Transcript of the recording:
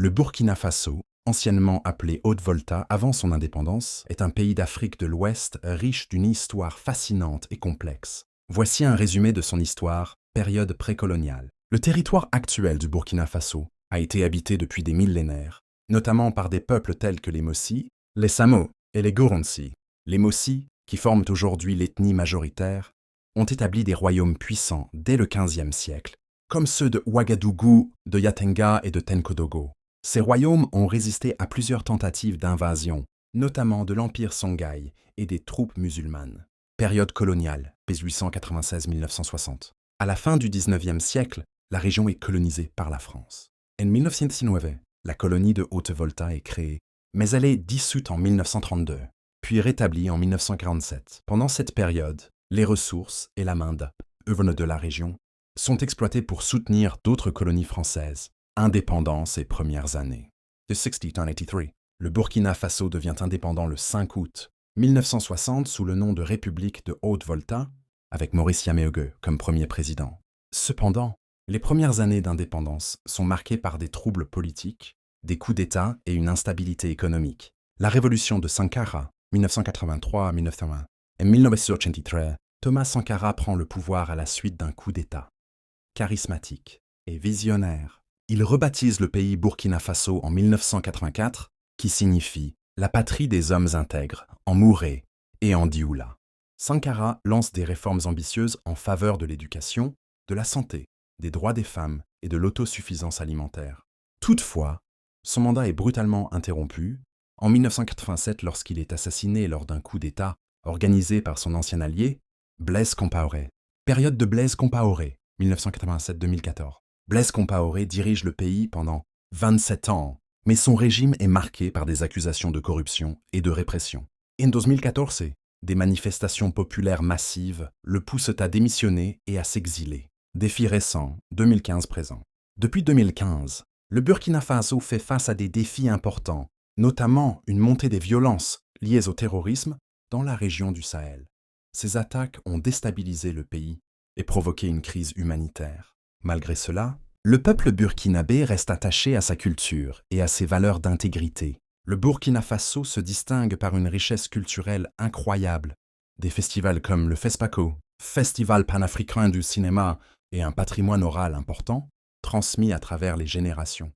Le Burkina Faso, anciennement appelé Haute-Volta avant son indépendance, est un pays d'Afrique de l'Ouest riche d'une histoire fascinante et complexe. Voici un résumé de son histoire, période précoloniale. Le territoire actuel du Burkina Faso a été habité depuis des millénaires, notamment par des peuples tels que les Mossi, les Samo et les Goronsi. Les Mossi, qui forment aujourd'hui l'ethnie majoritaire, ont établi des royaumes puissants dès le XVe siècle, comme ceux de Ouagadougou, de Yatenga et de Tenkodogo. Ces royaumes ont résisté à plusieurs tentatives d'invasion, notamment de l'Empire Songhai et des troupes musulmanes. Période coloniale, 1896-1960. À la fin du XIXe siècle, la région est colonisée par la France. En 1919, la colonie de Haute-Volta est créée, mais elle est dissoute en 1932, puis rétablie en 1947. Pendant cette période, les ressources et la main-d'œuvre de la région sont exploitées pour soutenir d'autres colonies françaises, indépendant ces premières années. De 1683, le Burkina Faso devient indépendant le 5 août 1960 sous le nom de République de Haute-Volta, avec Maurice Yameogue comme premier président. Cependant, les premières années d'indépendance sont marquées par des troubles politiques, des coups d'État et une instabilité économique. La révolution de Sankara, 1983-1901, et 1983, Thomas Sankara prend le pouvoir à la suite d'un coup d'État. Charismatique et visionnaire, il rebaptise le pays Burkina Faso en 1984, qui signifie « la patrie des hommes intègres » en mouré et en dioula. Sankara lance des réformes ambitieuses en faveur de l'éducation, de la santé, des droits des femmes et de l'autosuffisance alimentaire. Toutefois, son mandat est brutalement interrompu en 1987 lorsqu'il est assassiné lors d'un coup d'État organisé par son ancien allié, Blaise Compaoré. Période de Blaise Compaoré, 1987-2014. Blaise Compaoré dirige le pays pendant 27 ans, mais son régime est marqué par des accusations de corruption et de répression. En 2014, des manifestations populaires massives le poussent à démissionner et à s'exiler. Défi récent, 2015 présent. Depuis 2015, le Burkina Faso fait face à des défis importants, notamment une montée des violences liées au terrorisme dans la région du Sahel. Ces attaques ont déstabilisé le pays et provoqué une crise humanitaire. Malgré cela, le peuple burkinabé reste attaché à sa culture et à ses valeurs d'intégrité. Le Burkina Faso se distingue par une richesse culturelle incroyable. Des festivals comme le FESPACO, Festival panafricain du cinéma, et un patrimoine oral important, transmis à travers les générations.